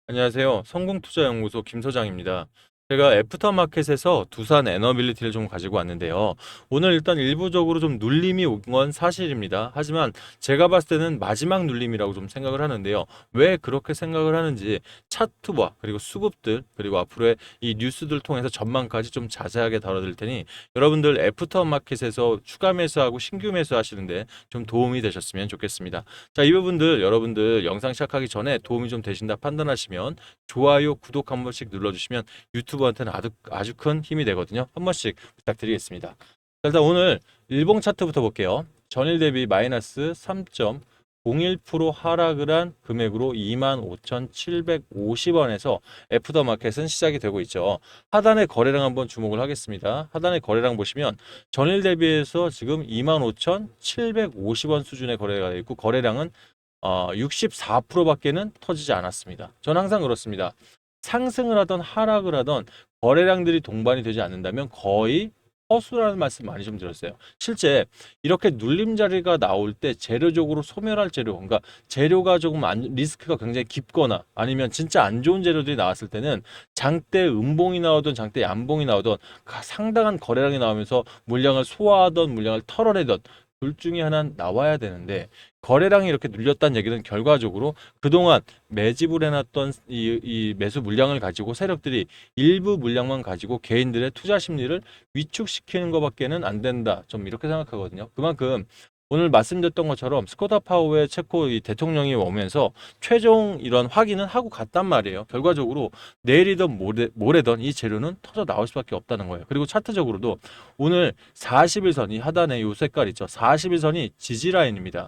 안녕하세요. 성공투자연구소 김소장입니다. 제가 애프터마켓에서 두산 에너빌리티를 좀 가지고 왔는데요. 오늘 일단 일부적으로 좀 눌림이 온 건 사실입니다. 하지만 제가 봤을 때는 마지막 눌림이라고 좀 생각을 하는데요. 왜 그렇게 생각을 하는지 차트와 그리고 수급들 그리고 앞으로의 이 뉴스들 통해서 전망까지 좀 자세하게 다뤄드릴 테니 여러분들 애프터마켓에서 추가 매수하고 신규 매수하시는데 좀 도움이 되셨으면 좋겠습니다. 자, 이 부분들 여러분들 영상 시작하기 전에 도움이 좀 되신다 판단하시면 좋아요, 구독 한 번씩 눌러주시면 유튜브한테는 아주 큰 힘이 되거든요. 한 번씩 부탁드리겠습니다. 자, 일단 오늘 일봉 차트부터 볼게요. 전일 대비 마이너스 3.01% 하락을 한 금액으로 25,750원에서 애프터마켓은 시작이 되고 있죠. 하단의 거래량 한번 주목을 하겠습니다. 하단의 거래량 보시면 전일 대비해서 지금 25,750원 수준의 거래가 되어 있고 거래량은 64%밖에는 터지지 않았습니다. 전 항상 그렇습니다. 상승을 하던 하락을 하던 거래량들이 동반이 되지 않는다면 거의 허수라는 말씀 많이 좀 들었어요. 실제 이렇게 눌림 자리가 나올 때 재료적으로 소멸할 재료, 그러니까 재료가 조금 리스크가 굉장히 깊거나 아니면 진짜 안 좋은 재료들이 나왔을 때는 장대 음봉이 나오든 장대 양봉이 나오든 상당한 거래량이 나오면서 물량을 소화하던 물량을 털어내던 둘 중에 하나는 나와야 되는데 거래량이 이렇게 눌렸다는 얘기는 결과적으로 그동안 매집을 해놨던 이 매수 물량을 가지고 세력들이 일부 물량만 가지고 개인들의 투자 심리를 위축시키는 것밖에는 안 된다. 좀 이렇게 생각하거든요. 그만큼 오늘 말씀드렸던 것처럼 스코다 파우의 체코 이 대통령이 오면서 최종 이런 확인은 하고 갔단 말이에요. 결과적으로 내일이든 모레든 이 재료는 터져 나올 수밖에 없다는 거예요. 그리고 차트적으로도 오늘 41선 이 하단에 요 색깔 있죠. 41선이 지지 라인입니다.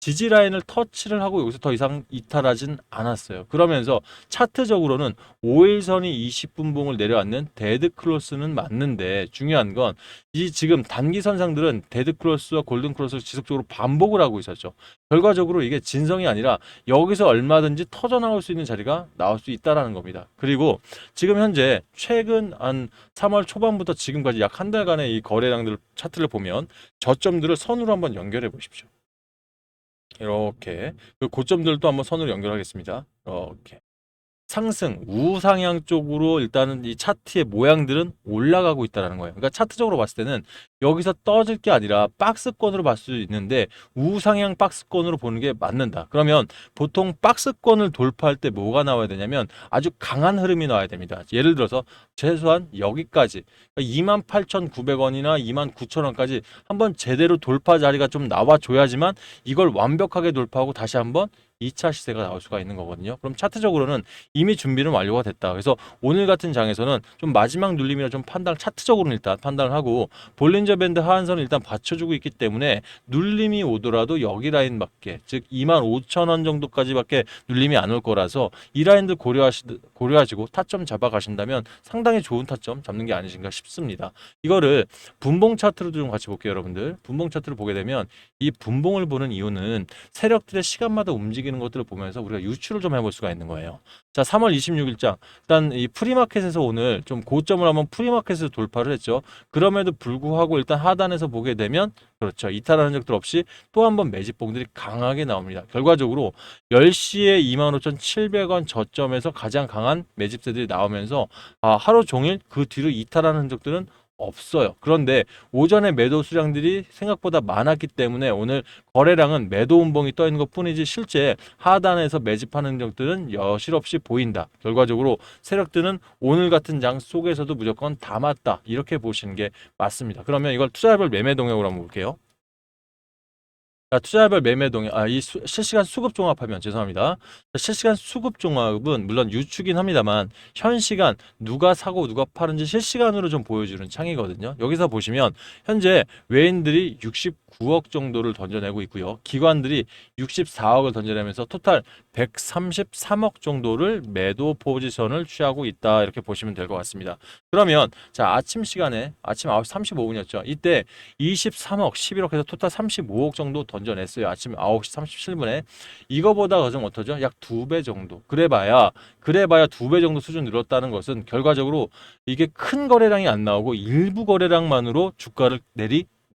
지지 라인을 터치를 하고 여기서 더 이상 이탈하진 않았어요. 그러면서 차트적으로는 5일선이 20분봉을 내려앉는 데드 크로스는 맞는데 중요한 건 이 지금 단기 선상들은 데드 크로스와 골든 크로스를 지속적으로 반복을 하고 있었죠. 결과적으로 이게 진성이 아니라 여기서 얼마든지 터져 나올 수 있는 자리가 나올 수 있다라는 겁니다. 그리고 지금 현재 최근 한 3월 초반부터 지금까지 약 한 달간의 이 거래량들 차트를 보면 저점들을 선으로 한번 연결해 보십시오. 이렇게 그 고점들도 한번 선으로 연결하겠습니다. 이렇게 상승 우상향 쪽으로 일단은 이 차트의 모양들은 올라가고 있다는 거예요. 그러니까 차트적으로 봤을 때는 여기서 떨어질 게 아니라 박스권으로 봤을 수 있는데 우상향 박스권으로 보는 게 맞는다. 그러면 보통 박스권을 돌파할 때 뭐가 나와야 되냐면 아주 강한 흐름이 나와야 됩니다. 예를 들어서 최소한 여기까지 28,900원이나 29,000원까지 한번 제대로 돌파 자리가 좀 나와줘야지만 이걸 완벽하게 돌파하고 다시 한번 2차 시세가 나올 수가 있는 거거든요. 그럼 차트적으로는 이미 준비는 완료가 됐다. 그래서 오늘 같은 장에서는 좀 마지막 눌림이라 좀 차트적으로는 일단 판단을 하고 볼린저 밴드 하한선을 일단 받쳐주고 있기 때문에 눌림이 오더라도 여기 라인밖에 즉 25,000원 정도까지밖에 눌림이 안 올 거라서 이 라인들 고려하시고 타점 잡아 가신다면 상당히 좋은 타점 잡는 게 아니신가 싶습니다. 이거를 분봉 차트로도 좀 같이 볼게요, 여러분들. 분봉 차트를 보게 되면 이 분봉을 보는 이유는 세력들의 시간마다 움직이는 것들을 보면서 우리가 유추를 좀 해볼 수가 있는 거예요. 자, 3월 26일장 일단 이 프리마켓에서 오늘 좀 고점을 한번 프리마켓에서 돌파를 했죠. 그럼에도 불구하고 일단 하단에서 보게 되면 그렇죠. 이탈하는 적들 없이 또 한 번 매집봉들이 강하게 나옵니다. 결과적으로 10시에 25,700원 저점에서 가장 강한 매집세들이 나오면서 하루 종일 그 뒤로 이탈하는 흔적들은 없어요. 그런데 오전에 매도 수량들이 생각보다 많았기 때문에 오늘 거래량은 매도 운봉이 떠 있는 것 뿐이지 실제 하단에서 매집하는 적들은 여실없이 보인다. 결과적으로 세력들은 오늘 같은 장 속에서도 무조건 담았다. 이렇게 보시는 게 맞습니다. 그러면 이걸 투자별 매매 동향으로 한번 볼게요. 자, 투자별 매매 동향, 실시간 수급 종합하면 죄송합니다. 자, 실시간 수급 종합은 물론 유추긴 합니다만 현 시간 누가 사고 누가 파는지 실시간으로 좀 보여주는 창이거든요. 여기서 보시면 현재 외인들이 69억 정도를 던져내고 있고요. 기관들이 64억을 던져내면서 토탈 133억 정도를 매도 포지션을 취하고 있다. 이렇게 보시면 될 것 같습니다. 그러면 자, 아침 시간에 아침 9시 35분이었죠. 이때 23억, 11억 해서 토탈 35억 정도 던져냈어요. 아침 9시 37분에. 이거보다 가장 어떠죠? 약 2배 정도. 그래봐야 2배 정도 수준 늘었다는 것은 결과적으로 이게 큰 거래량이 안 나오고 일부 거래량만으로 주가를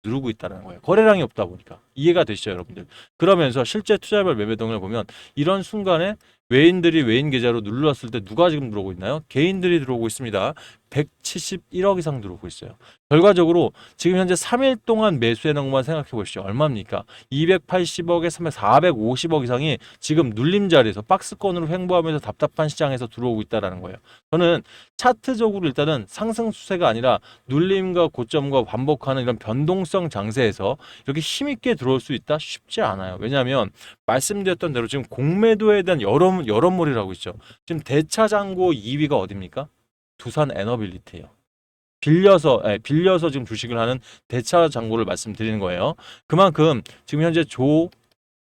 누르고 있다는 거예요. 거래량이 없다 보니까. 이해가 되시죠, 여러분들? 그러면서 실제 투자별 매매 동을 보면 이런 순간에 외인들이 외인 계좌로 눌렀을 때 누가 지금 들어오고 있나요? 개인들이 들어오고 있습니다. 171억 이상 들어오고 있어요. 결과적으로 지금 현재 3일 동안 매수해놓은 것만 생각해 보시죠. 얼마입니까? 280억에 450억 이상이 지금 눌림 자리에서 박스권으로 횡보하면서 답답한 시장에서 들어오고 있다는 거예요. 저는 차트적으로 일단은 상승 추세가 아니라 눌림과 고점과 반복하는 이런 변동성 장세에서 이렇게 힘있게 들어올 수 있다? 쉽지 않아요. 왜냐하면 말씀드렸던 대로 지금 공매도에 대한 여론몰이라고 있죠. 지금 대차장고 2위가 어딥니까? 두산 에너빌리티예요. 빌려서 지금 주식을 하는 대차장고를 말씀드리는 거예요. 그만큼 지금 현재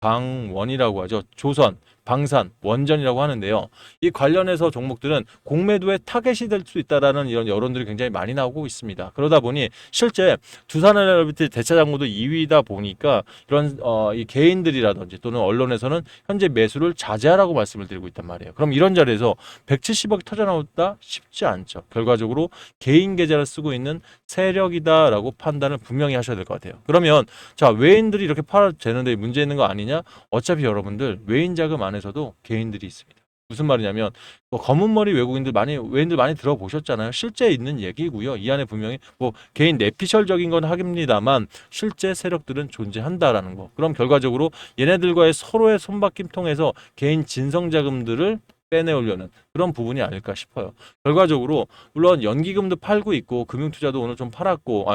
조방원이라고 하죠. 조선, 방산, 원전이라고 하는데요. 이 관련해서 종목들은 공매도의 타겟이 될 수 있다라는 이런 여론들이 굉장히 많이 나오고 있습니다. 그러다 보니 실제 두산에너빌리티 대차장고도 2위다 보니까 이런 이 개인들이라든지 또는 언론에서는 현재 매수를 자제하라고 말씀을 드리고 있단 말이에요. 그럼 이런 자리에서 170억이 터져 나온다 쉽지 않죠. 결과적으로 개인 계좌를 쓰고 있는 세력이다라고 판단을 분명히 하셔야 될 것 같아요. 그러면 자, 외인들이 이렇게 팔아도 되는데 문제 있는 거 아니냐? 어차피 여러분들 외인 자금 안에서도 개인들이 있습니다. 무슨 말이냐면 뭐 검은머리 외인들 많이 들어보셨잖아요. 실제 있는 얘기고요. 이 안에 분명히 뭐 개인 내피셜적인 건 하깁니다만 실제 세력들은 존재한다라는 거. 그럼 결과적으로 얘네들과의 서로의 손바뀜 통해서 개인 진성 자금들을 빼내오려는 그런 부분이 아닐까 싶어요. 결과적으로 물론 연기금도 팔고 있고 금융투자도 오늘 좀 팔았고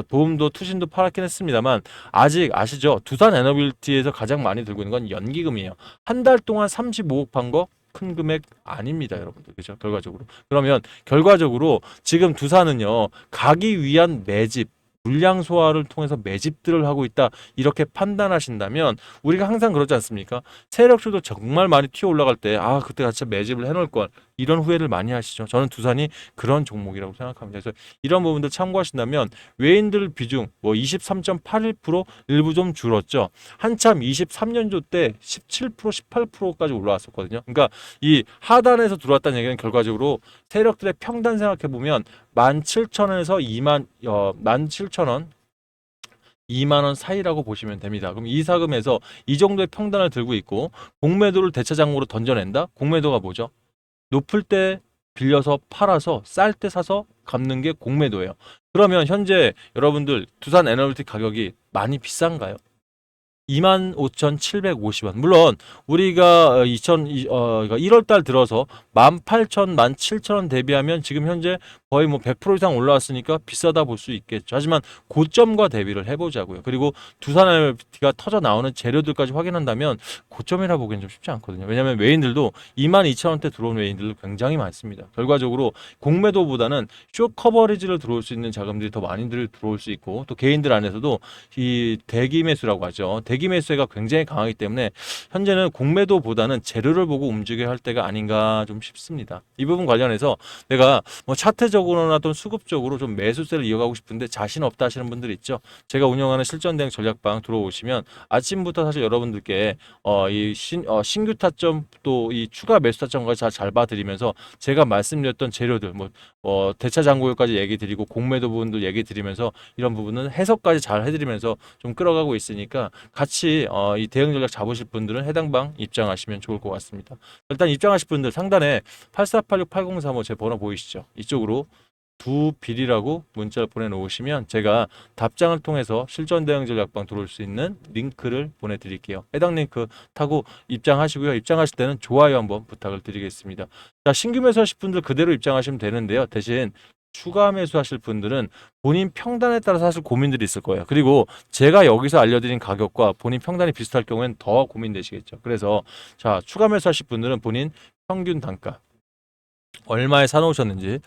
보험도 투신도 팔았긴 했습니다만 아직 아시죠? 두산 에너빌리티에서 가장 많이 들고 있는 건 연기금이에요. 한 달 동안 35억 판 거 큰 금액 아닙니다, 여러분들. 그죠? 결과적으로. 그러면 결과적으로 지금 두산은요. 가기 위한 매집 물량 소화를 통해서 매집들을 하고 있다. 이렇게 판단하신다면 우리가 항상 그러지 않습니까? 세력주도 정말 많이 튀어 올라갈 때 그때 같이 매집을 해놓을 걸 이런 후회를 많이 하시죠. 저는 두산이 그런 종목이라고 생각합니다. 그래서 이런 부분들 참고하신다면 외인들 비중 뭐 23.81% 일부 좀 줄었죠. 한참 23년도 때 17% 18%까지 올라왔었거든요. 그러니까 이 하단에서 들어왔다는 얘기는 결과적으로 세력들의 평단 생각해 보면 17,000원에서 17,000원 2만 원 사이라고 보시면 됩니다. 그럼 이 사금에서 이 정도의 평단을 들고 있고 공매도를 대차장으로 던져낸다? 공매도가 뭐죠? 높을 때 빌려서 팔아서 쌀 때 사서 갚는 게 공매도예요. 그러면 현재 여러분들 두산 에너빌리티 가격이 많이 비싼가요? 25,750원. 물론 우리가 1월 달 들어서 18,000, 17,000원 대비하면 지금 현재 거의 뭐 100% 이상 올라왔으니까 비싸다 볼 수 있겠죠. 하지만 고점과 대비를 해보자고요. 그리고 두산에너빌리티가 터져 나오는 재료들까지 확인한다면 고점이라 보기엔 좀 쉽지 않거든요. 왜냐하면 외인들도 22,000원대 들어온 외인들도 굉장히 많습니다. 결과적으로 공매도보다는 쇼 커버리지를 들어올 수 있는 자금들이 더 많이들 들어올 수 있고 또 개인들 안에서도 이 대기 매수라고 하죠. 대기 매수가 굉장히 강하기 때문에 현재는 공매도보다는 재료를 보고 움직여야 할 때가 아닌가 좀 싶습니다. 이 부분 관련해서 내가 뭐 차트적으로나 또는 수급적으로 좀 매수세를 이어가고 싶은데 자신 없다 하시는 분들 있죠. 제가 운영하는 실전대응 전략방 들어오시면 아침부터 사실 여러분들께 신규 타점 또 이 추가 매수 타점까지 잘 봐드리면서 제가 말씀드렸던 재료들 대차 잔고율까지 얘기 드리고 공매도 부분도 얘기 드리면서 이런 부분은 해석까지 잘 해드리면서 좀 끌어가고 있으니까 같이 이 대응 전략 잡으실 분들은 해당 방 입장하시면 좋을 것 같습니다. 일단 입장하실 분들 상단에 84868035 제 번호 보이시죠? 이쪽으로 두빌이라고 문자를 보내놓으시면 제가 답장을 통해서 실전 대응 전략방 들어올 수 있는 링크를 보내드릴게요. 해당 링크 타고 입장하시고요. 입장하실 때는 좋아요 한번 부탁을 드리겠습니다. 자, 신규 매수하실 분들 그대로 입장하시면 되는데요. 대신 추가 매수하실 분들은 본인 평단에 따라서 사실 고민들이 있을 거예요. 그리고 제가 여기서 알려드린 가격과 본인 평단이 비슷할 경우에는 더 고민되시겠죠. 그래서 자, 추가 매수하실 분들은 본인 평균 단가 얼마에 사놓으셨는지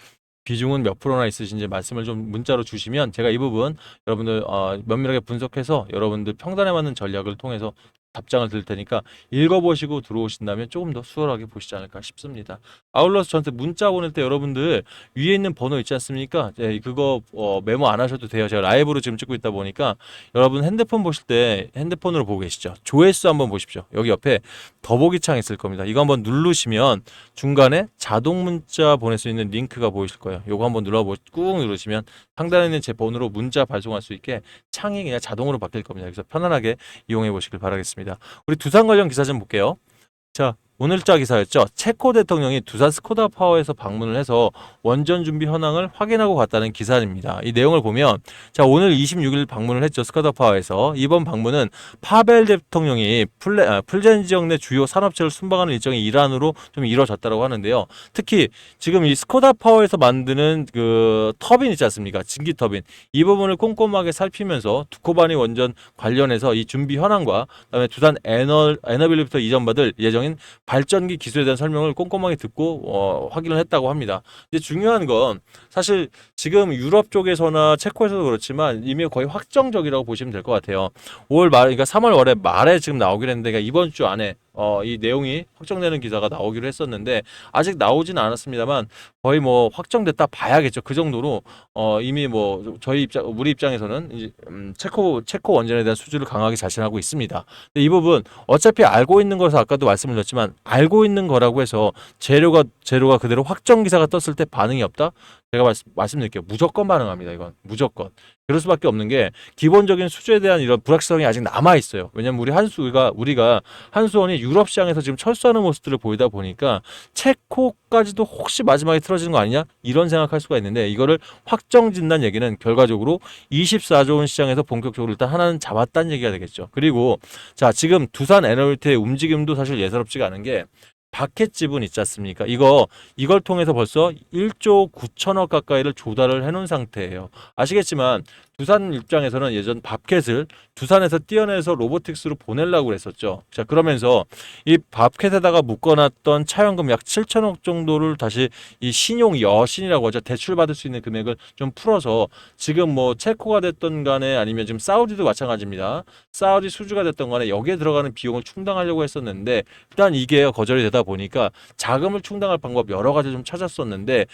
비중은 몇 프로나 있으신지 말씀을 좀 문자로 주시면 제가 이 부분 여러분들 면밀하게 분석해서 여러분들 평단에 맞는 전략을 통해서 답장을 드릴 테니까 읽어보시고 들어오신다면 조금 더 수월하게 보시지 않을까 싶습니다. 아울러서 저한테 문자 보낼 때 여러분들 위에 있는 번호 있지 않습니까? 예, 그거 메모 안 하셔도 돼요. 제가 라이브로 지금 찍고 있다 보니까 여러분 핸드폰 보실 때 핸드폰으로 보고 계시죠? 조회수 한번 보십시오. 여기 옆에 더보기 창 있을 겁니다. 이거 한번 누르시면 중간에 자동 문자 보낼 수 있는 링크가 보이실 거예요. 이거 한번 꾹 누르시면 상단에 있는 제 번호로 문자 발송할 수 있게 창이 그냥 자동으로 바뀔 겁니다. 그래서 편안하게 이용해 보시길 바라겠습니다. 우리 두산 관련 기사 좀 볼게요. 자, 오늘자 기사였죠. 체코 대통령이 두산 스코다 파워에서 방문을 해서 원전 준비 현황을 확인하고 갔다는 기사입니다. 이 내용을 보면 자, 오늘 26일 방문을 했죠. 스코다 파워에서. 이번 방문은 파벨 대통령이 풀젠 지역 내 주요 산업체를 순방하는 일정의 일환으로 좀 이루어졌다고 하는데요. 특히 지금 이 스코다 파워에서 만드는 그 터빈 있지 않습니까? 증기 터빈. 이 부분을 꼼꼼하게 살피면서 두코바니 원전 관련해서 이 준비 현황과 그다음에 두산 에너빌리부터 이전받을 예정인 발전기 기술에 대한 설명을 꼼꼼하게 듣고 확인을 했다고 합니다. 이제 중요한 건 사실 지금 유럽 쪽에서나 체코에서도 그렇지만 이미 거의 확정적이라고 보시면 될 것 같아요. 5월 말, 그러니까 3월 말에 지금 나오기로 했는데 그러니까 이번 주 안에 이 내용이 확정되는 기사가 나오기로 했었는데 아직 나오진 않았습니다만 거의 뭐 확정됐다 봐야겠죠. 그 정도로 이미 뭐 우리 입장에서는 이제 체코 원전에 대한 수주를 강하게 자신하고 있습니다. 근데 이 부분 어차피 알고 있는 거라서 아까도 말씀을 드렸지만 알고 있는 거라고 해서 재료가 그대로 확정 기사가 떴을 때 반응이 없다? 제가 말씀드릴게요. 무조건 반응합니다. 이건 무조건. 그럴 수밖에 없는 게 기본적인 수주에 대한 이런 불확실성이 아직 남아 있어요. 왜냐면 우리가 한수원이 유럽 시장에서 지금 철수하는 모습들을 보이다 보니까 체코까지도 혹시 마지막에 틀어지는 거 아니냐 이런 생각할 수가 있는데 이거를 확정짓는 얘기는 결과적으로 24조 원 시장에서 본격적으로 일단 하나는 잡았다는 얘기가 되겠죠. 그리고 자, 지금 두산 에너빌리티의 움직임도 사실 예사롭지가 않은 게 바켓 지분 있지 않습니까? 이걸 통해서 벌써 1조 9천억 가까이를 조달을 해놓은 상태예요. 아시겠지만 두산 입장에서는 예전 밥켓을 두산에서 떼어내서 로보틱스로 보내려고 그랬었죠. 자, 그러면서 이 밥켓에다가 묶어놨던 차연금 약 7천억 정도를 다시 이 신용 여신이라고 하죠. 대출받을 수 있는 금액을 좀 풀어서 지금 뭐 체코가 됐던 간에 아니면 지금 사우디도 마찬가지입니다. 사우디 수주가 됐던 간에 여기에 들어가는 비용을 충당하려고 했었는데 일단 이게 거절이 되다 보니까 자금을 충당할 방법 여러 가지 좀 찾았었는데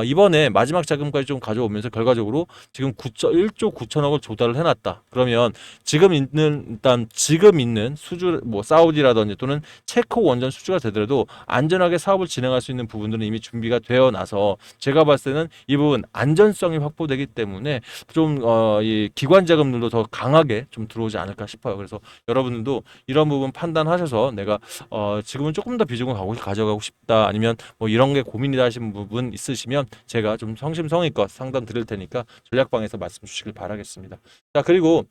이번에 마지막 자금까지 좀 가져오면서 결과적으로 지금 1조 9천억을 조달을 해놨다. 그러면 지금 있는 수주 뭐 사우디라든지 또는 체코 원전 수주가 되더라도 안전하게 사업을 진행할 수 있는 부분들은 이미 준비가 되어 나서 제가 봤을 때는 이 부분 안전성이 확보되기 때문에 좀 이 기관 자금들도 더 강하게 좀 들어오지 않을까 싶어요. 그래서 여러분들도 이런 부분 판단하셔서 내가 지금은 조금 더 비중을 가져가고 싶다 아니면 뭐 이런 게 고민이다 하시는 부분 있으시면 제가 좀 성심성의껏 상담 드릴 테니까 전략방에서 말씀 주시길 바라겠습니다. 자, 그리고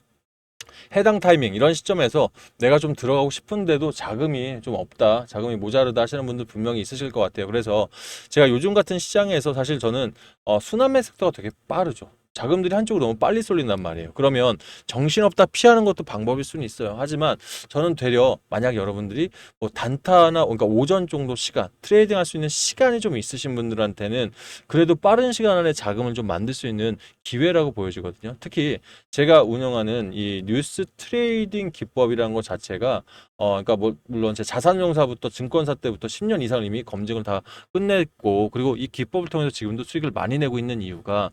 해당 타이밍 이런 시점에서 내가 좀 들어가고 싶은데도 자금이 좀 없다, 자금이 모자르다 하시는 분들 분명히 있으실 것 같아요. 그래서 제가 요즘 같은 시장에서 사실 저는 순환매 섹터가 되게 빠르죠. 자금들이 한쪽으로 너무 빨리 쏠린단 말이에요. 그러면 정신없다 피하는 것도 방법일 수는 있어요. 하지만 저는 되려 만약 여러분들이 뭐 단타나 그러니까 오전 정도 시간 트레이딩 할 수 있는 시간이 좀 있으신 분들한테는 그래도 빠른 시간 안에 자금을 좀 만들 수 있는 기회라고 보여지거든요. 특히 제가 운영하는 이 뉴스 트레이딩 기법이라는 것 자체가 그러니까 뭐 물론 제 자산운용사부터 증권사 때부터 10년 이상을 이미 검증을 다 끝냈고 그리고 이 기법을 통해서 지금도 수익을 많이 내고 있는 이유가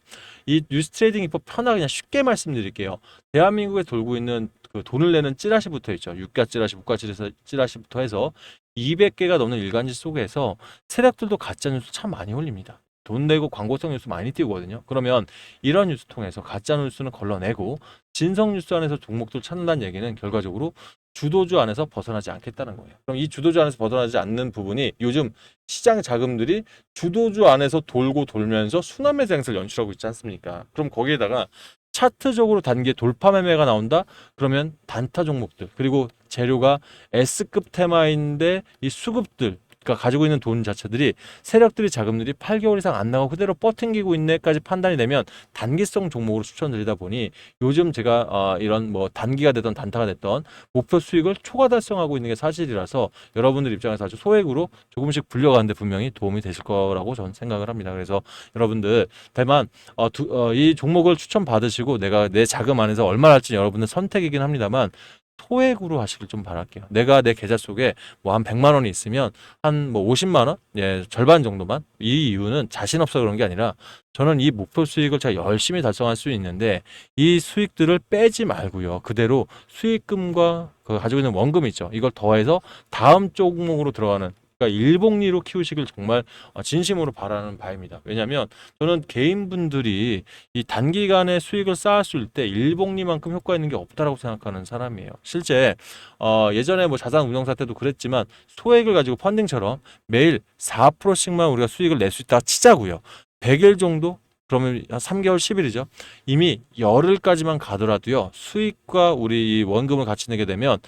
이 뉴스 트레이딩 기법 편하게 그냥 쉽게 말씀드릴게요. 대한민국에 돌고 있는 그 돈을 내는 찌라시부터 있죠. 유가 찌라시, 무가 찌라시부터 해서 200개가 넘는 일간지 속에서 세력들도 가짜 뉴스 참 많이 올립니다. 돈 내고 광고성 뉴스 많이 띄우거든요. 그러면 이런 뉴스 통해서 가짜 뉴스는 걸러내고 진성 뉴스 안에서 종목들 찾는다는 얘기는 결과적으로 주도주 안에서 벗어나지 않겠다는 거예요. 그럼 이 주도주 안에서 벗어나지 않는 부분이 요즘 시장 자금들이 주도주 안에서 돌고 돌면서 순환매수 행세를 연출하고 있지 않습니까? 그럼 거기에다가 차트적으로 단기 돌파 매매가 나온다? 그러면 단타 종목들 그리고 재료가 S급 테마인데 이 수급들 그러니까 가지고 있는 돈 자체들이 세력들이 자금들이 8개월 이상 안 나가고 그대로 뻗팅기고 있네까지 판단이 되면 단기성 종목으로 추천드리다 보니 요즘 제가 이런 뭐 단기가 되던 단타가 됐던 목표 수익을 초과 달성하고 있는 게 사실이라서 여러분들 입장에서 아주 소액으로 조금씩 불려가는데 분명히 도움이 되실 거라고 저는 생각을 합니다. 그래서 여러분들 다만 이 종목을 추천 받으시고 내가 내 자금 안에서 얼마나 할지 여러분들 선택이긴 합니다만 소액으로 하시길 좀 바랄게요. 내가 내 계좌 속에 뭐 한 100만 원이 있으면 한 뭐 50만 원? 예, 절반 정도만. 이 이유는 자신 없어 그런 게 아니라 저는 이 목표 수익을 제가 열심히 달성할 수 있는데 이 수익들을 빼지 말고요. 그대로 수익금과 그 가지고 있는 원금 있죠. 이걸 더해서 다음 종목으로 들어가는, 그러니까 일복리로 키우시길 정말 진심으로 바라는 바입니다. 왜냐하면 저는 개인분들이 이 단기간에 수익을 쌓았을 때 일복리만큼 효과 있는 게 없다라고 생각하는 사람이에요. 실제 예전에 뭐 자산 운용사 때도 그랬지만 소액을 가지고 펀딩처럼 매일 4%씩만 우리가 수익을 낼 수 있다 치자고요. 100일 정도? 그러면 한 3개월 10일이죠. 이미 열흘까지만 가더라도요. 수익과 우리 이 원금을 같이 내게 되면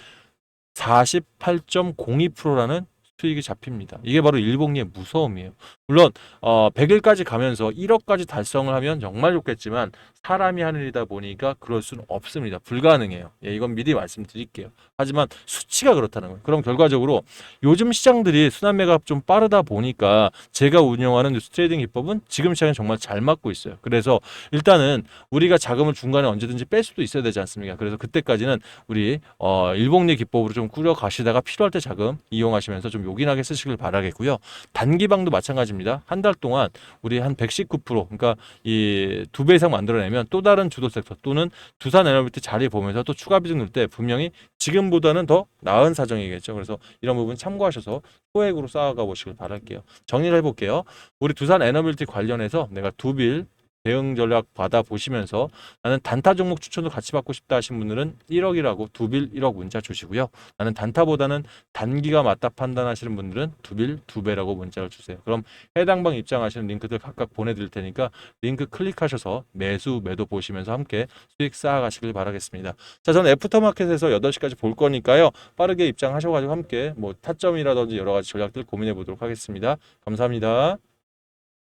48.02%라는 수익이 잡힙니다. 이게 바로 일복리의 무서움이에요. 물론 100일까지 가면서 1억까지 달성을 하면 정말 좋겠지만 사람이 하는 일이다 보니까 그럴 수는 없습니다. 불가능해요. 예, 이건 미리 말씀드릴게요. 하지만 수치가 그렇다는 거예요. 그럼 결과적으로 요즘 시장들이 순환매가 좀 빠르다 보니까 제가 운영하는 뉴스 트레이딩 기법은 지금 시장에 정말 잘 맞고 있어요. 그래서 일단은 우리가 자금을 중간에 언제든지 뺄 수도 있어야 되지 않습니까? 그래서 그때까지는 우리 일복리 기법으로 좀 꾸려 가시다가 필요할 때 자금 이용하시면서 좀 요긴하게 쓰시길 바라겠고요. 단기방도 마찬가지입니다. 한 달 동안 우리 한 119%, 그러니까 이 2배 이상 만들어내면 또 다른 주도 섹터 또는 두산 에너비티 자리 보면서 또 추가 비중 넣을 때 분명히 지금보다는 더 나은 사정이겠죠. 그래서 이런 부분 참고하셔서 소액으로 쌓아가 보시길 바랄게요. 정리를 해볼게요. 우리 두산 에너빌티 관련해서 내가 두빌 대응 전략 받아 보시면서 나는 단타 종목 추천도 같이 받고 싶다 하신 분들은 1억이라고 두빌 1억 문자 주시고요. 나는 단타보다는 단기가 맞다 판단하시는 분들은 두빌 2배라고 문자를 주세요. 그럼 해당 방 입장하시는 링크들 각각 보내드릴 테니까 링크 클릭하셔서 매수 매도 보시면서 함께 수익 쌓아가시길 바라겠습니다. 자, 저는 애프터마켓에서 8시까지 볼 거니까요. 빠르게 입장하셔가지고 함께 뭐 타점이라든지 여러 가지 전략들 고민해 보도록 하겠습니다. 감사합니다.